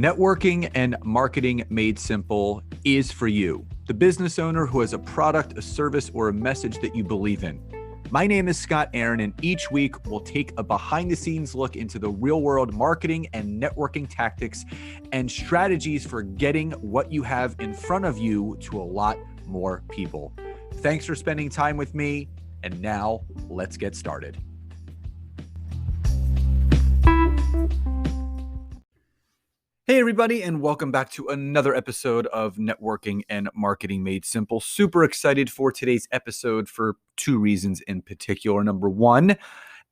Networking and marketing made simple is for you, the business owner who has a product, a service, or a message that you believe in. My name is Scott Aaron, and each week we'll take a behind-the-scenes look into the real-world marketing and networking tactics and strategies for getting what you have in front of you to a lot more people. Thanks for spending time with me, and now let's get started. Hey everybody, and welcome back to another episode of Networking and Marketing Made Simple. Super excited for today's episode for two reasons in particular. Number one,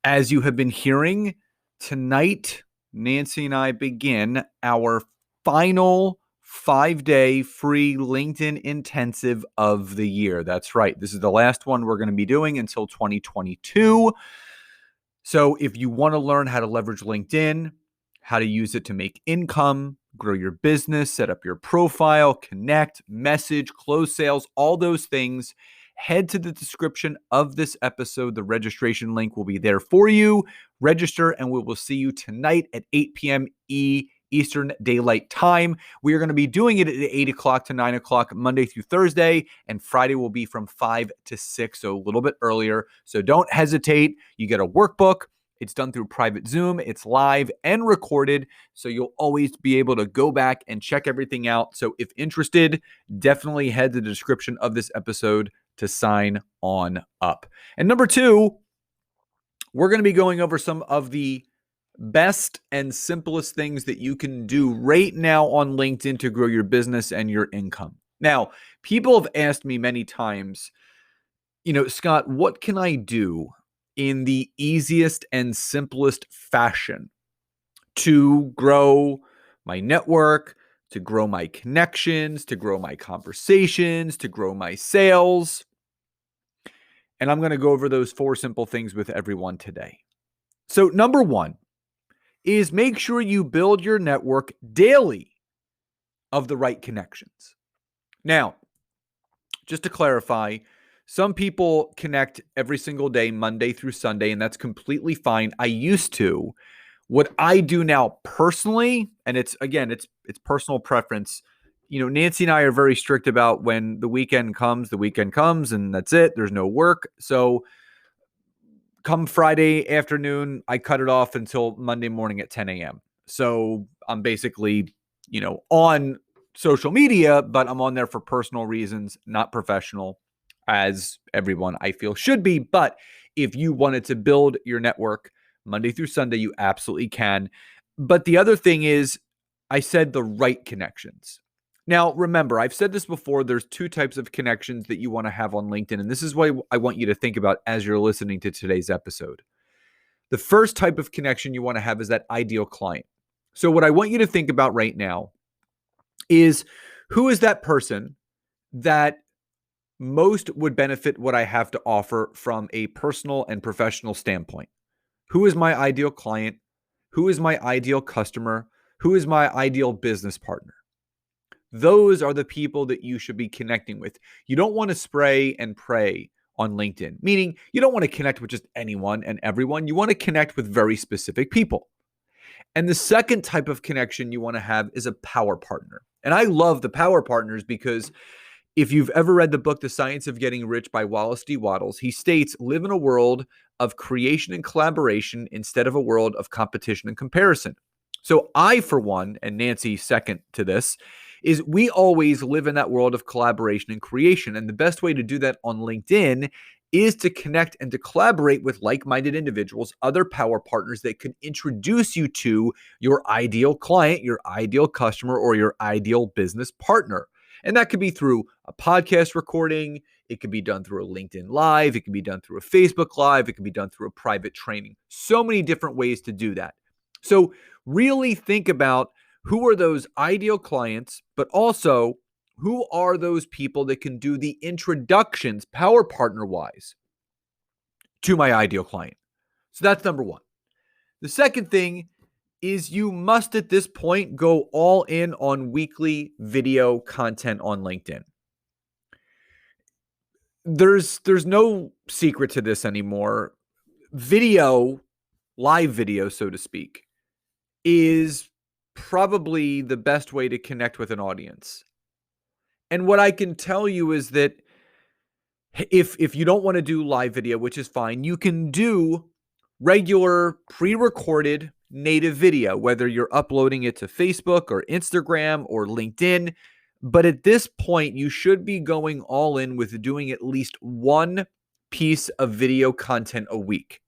as you have been hearing, tonight, Nancy and I begin our final 5-day free LinkedIn intensive of the year. That's right. This is the last one we're going to be doing until 2022. So if you want to learn how to leverage LinkedIn, how to use it to make income, grow your business, set up your profile, connect, message, close sales, all those things, head to the description of this episode. The registration link will be there for you. Register, and we will see you tonight at 8 p.m. Eastern Daylight Time. We are going to be doing it at 8 o'clock to 9 o'clock Monday through Thursday, and Friday will be from 5 to 6, so a little bit earlier. So don't hesitate. You get a workbook. It's done through private Zoom. It's live and recorded, so you'll always be able to go back and check everything out. So if interested, definitely head to the description of this episode to sign on up. And number two, we're going to be going over some of the best and simplest things that you can do right now on LinkedIn to grow your business and your income. Now, people have asked me many times, Scott, what can I do in the easiest and simplest fashion to grow my network, to grow my connections, to grow my conversations, to grow my sales? And I'm going to go over those 4 simple things with everyone today. So number one is make sure you build your network daily of the right connections. Now, just to clarify, some people connect every single day, Monday through Sunday, and that's completely fine. I used to. What I do now personally, and it's personal preference. Nancy and I are very strict about when the weekend comes, and that's it. There's no work. So come Friday afternoon, I cut it off until Monday morning at 10 a.m. So I'm basically, on social media, but I'm on there for personal reasons, not professional, as everyone I feel should be. But if you wanted to build your network Monday through Sunday, you absolutely can. But the other thing is, I said the right connections. Now, remember, I've said this before, there's 2 types of connections that you want to have on LinkedIn. And this is what I want you to think about as you're listening to today's episode. The first type of connection you want to have is that ideal client. So what I want you to think about right now is, who is that person that most would benefit what I have to offer from a personal and professional standpoint? Who is my ideal client? Who is my ideal customer? Who is my ideal business partner? Those are the people that you should be connecting with. You don't want to spray and pray on LinkedIn, meaning you don't want to connect with just anyone and everyone. You want to connect with very specific people. And the second type of connection you want to have is a power partner. And I love the power partners because if you've ever read the book, The Science of Getting Rich by Wallace D. Wattles, he states, live in a world of creation and collaboration instead of a world of competition and comparison. So I, for one, and Nancy second to this, is we always live in that world of collaboration and creation. And the best way to do that on LinkedIn is to connect and to collaborate with like-minded individuals, other power partners that could introduce you to your ideal client, your ideal customer, or your ideal business partner. And that could be through a podcast recording. It could be done through a LinkedIn Live. It can be done through a Facebook Live. It can be done through a private training. So many different ways to do that. So really think about who are those ideal clients, but also who are those people that can do the introductions, power partner-wise, to my ideal client. So that's number one. The second thing is you must at this point go all in on weekly video content on LinkedIn. There's no secret to this anymore. Video, live video, so to speak, is probably the best way to connect with an audience. And what I can tell you is that if you don't want to do live video, which is fine, you can do regular pre-recorded native video, whether you're uploading it to Facebook or Instagram or LinkedIn. But at this point, you should be going all in with doing at least one piece of video content a week.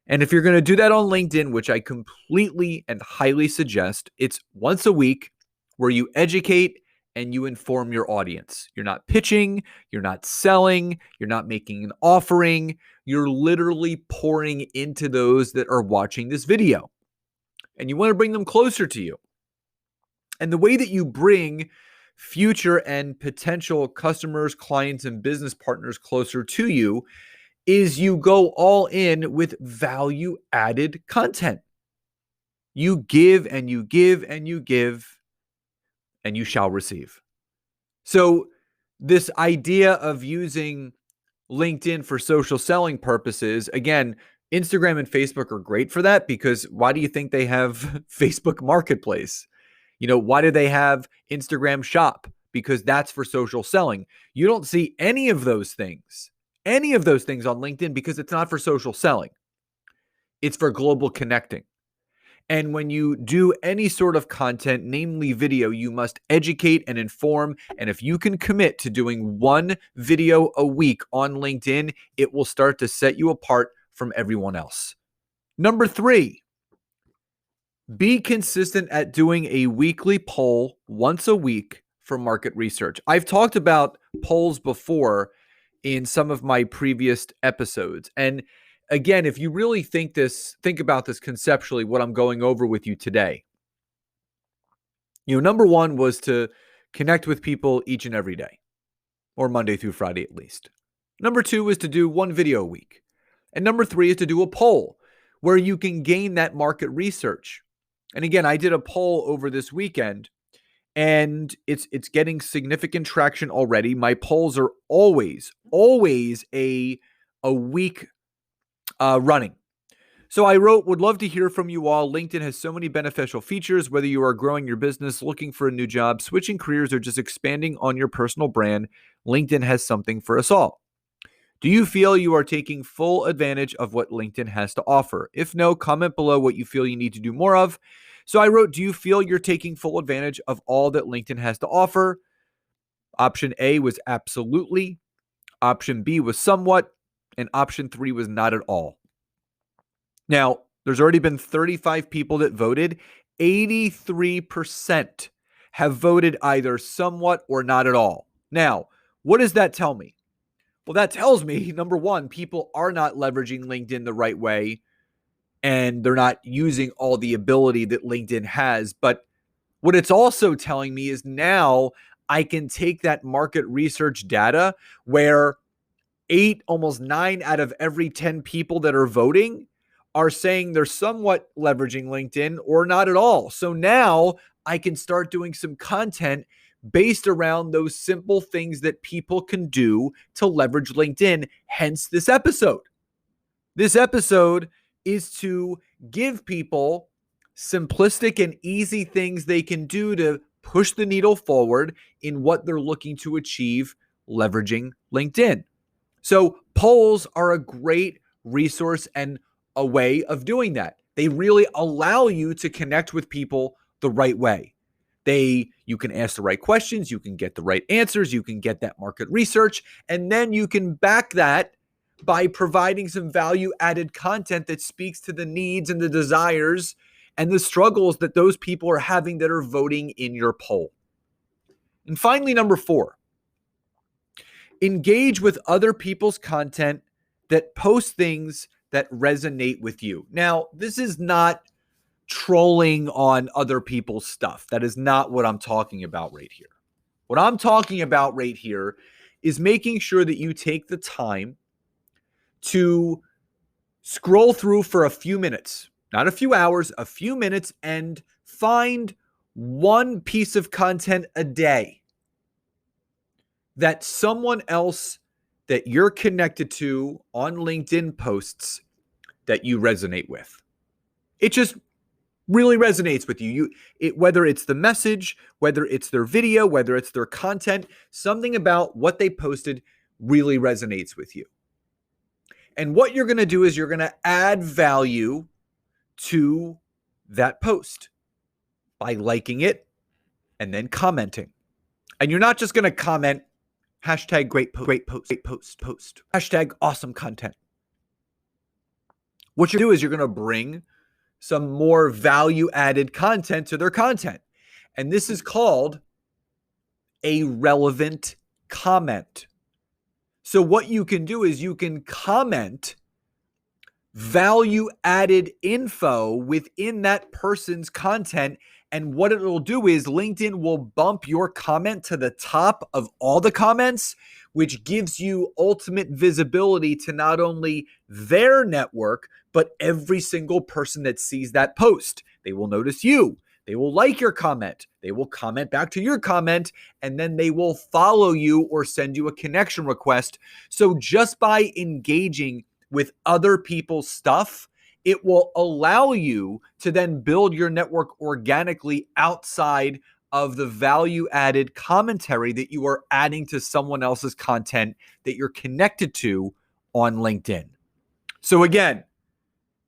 And if you're going to do that on LinkedIn, which I completely and highly suggest, it's once a week where you educate and you inform your audience. You're not pitching, you're not selling, you're not making an offering. You're literally pouring into those that are watching this video. And you want to bring them closer to you. And the way that you bring future and potential customers, clients, and business partners closer to you is you go all in with value-added content. You give and you give and you give, and you shall receive. So this idea of using LinkedIn for social selling purposes, again, Instagram and Facebook are great for that because why do you think they have Facebook Marketplace? Why do they have Instagram Shop? Because that's for social selling. You don't see any of those things on LinkedIn because it's not for social selling. It's for global connecting. And when you do any sort of content, namely video, you must educate and inform. And if you can commit to doing one video a week on LinkedIn, it will start to set you apart from everyone else. Number 3, be consistent at doing a weekly poll once a week for market research. I've talked about polls before in some of my previous episodes. And again, if you really think about this conceptually, what I'm going over with you today. Number 1 was to connect with people each and every day, or Monday through Friday at least. Number 2 is to do one video a week. And number 3 is to do a poll where you can gain that market research. And again, I did a poll over this weekend, and it's getting significant traction already. My polls are always a week running. So I wrote, would love to hear from you all. LinkedIn has so many beneficial features, whether you are growing your business, looking for a new job, switching careers, or just expanding on your personal brand. LinkedIn has something for us all. Do you feel you are taking full advantage of what LinkedIn has to offer? If no, comment below what you feel you need to do more of. So I wrote, do you feel you're taking full advantage of all that LinkedIn has to offer? Option A was absolutely. Option B was somewhat. And option 3 was not at all. Now, there's already been 35 people that voted. 83% have voted either somewhat or not at all. Now, what does that tell me? Well, that tells me, number 1, people are not leveraging LinkedIn the right way, and they're not using all the ability that LinkedIn has. But what it's also telling me is now I can take that market research data where 8, almost 9 out of every 10 people that are voting are saying they're somewhat leveraging LinkedIn or not at all. So now I can start doing some content based around those simple things that people can do to leverage LinkedIn, hence this episode. This episode is to give people simplistic and easy things they can do to push the needle forward in what they're looking to achieve leveraging LinkedIn. So polls are a great resource and a way of doing that. They really allow you to connect with people the right way. You can ask the right questions, you can get the right answers, you can get that market research, and then you can back that by providing some value-added content that speaks to the needs and the desires and the struggles that those people are having that are voting in your poll. And finally, number 4, engage with other people's content that post things that resonate with you. Now, this is not trolling on other people's stuff. That is not what I'm talking about right here. What I'm talking about right here is making sure that you take the time to scroll through for a few minutes, not a few hours, a few minutes, and find one piece of content a day that someone else that you're connected to on LinkedIn posts that you resonate with. It just really resonates with you. Whether it's the message, whether it's their video, whether it's their content, something about what they posted really resonates with you. And what you're going to do is you're going to add value to that post by liking it and then commenting. And you're not just going to comment hashtag great post, hashtag awesome content. What you do is you're going to bring some more value-added content to their content. And this is called a relevant comment. So what you can do is you can comment value-added info within that person's content. And what it will do is LinkedIn will bump your comment to the top of all the comments, which gives you ultimate visibility to not only their network, but every single person that sees that post. They will notice you. They will like your comment. They will comment back to your comment, and then they will follow you or send you a connection request. So just by engaging with other people's stuff, it will allow you to then build your network organically outside of the value-added commentary that you are adding to someone else's content that you're connected to on LinkedIn. So again,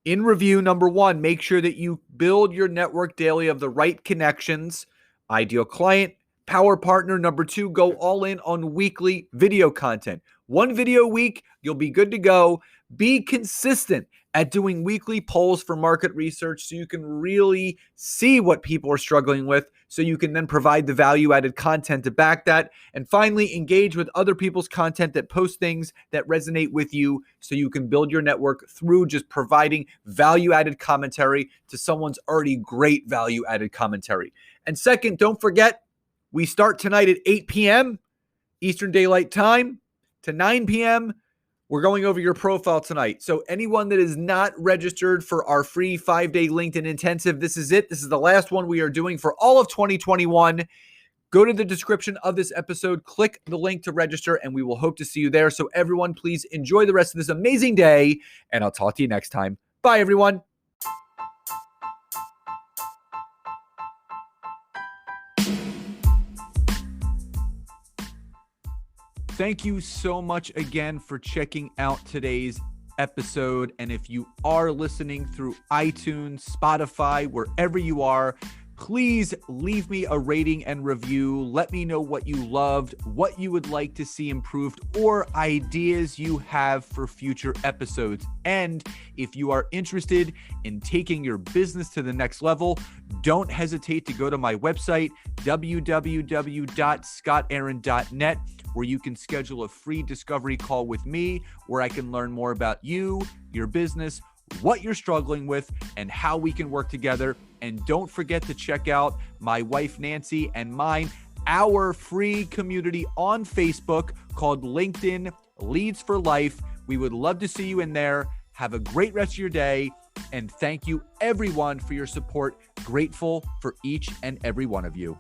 in review, number one, make sure that you build your network daily of the right connections, ideal client, power partner. Number two, go all in on weekly video content. 1 video a week, you'll be good to go. Be consistent at doing weekly polls for market research so you can really see what people are struggling with, so you can then provide the value-added content to back that. And finally, engage with other people's content that post things that resonate with you so you can build your network through just providing value-added commentary to someone's already great value-added commentary. And second, don't forget, we start tonight at 8 p.m. Eastern Daylight Time to 9 p.m. We're going over your profile tonight. So anyone that is not registered for our free 5-day LinkedIn intensive, this is it. This is the last one we are doing for all of 2021. Go to the description of this episode, click the link to register, and we will hope to see you there. So everyone, please enjoy the rest of this amazing day, and I'll talk to you next time. Bye, everyone. Thank you so much again for checking out today's episode. And if you are listening through iTunes, Spotify, wherever you are, please leave me a rating and review. Let me know what you loved, what you would like to see improved, or ideas you have for future episodes. And if you are interested in taking your business to the next level, don't hesitate to go to my website, www.scottaaron.net, where you can schedule a free discovery call with me, where I can learn more about you, your business, what you're struggling with, and how we can work together. And don't forget to check out my wife, Nancy, and mine, our free community on Facebook called LinkedIn Leads for Life. We would love to see you in there. Have a great rest of your day. And thank you, everyone, for your support. Grateful for each and every one of you.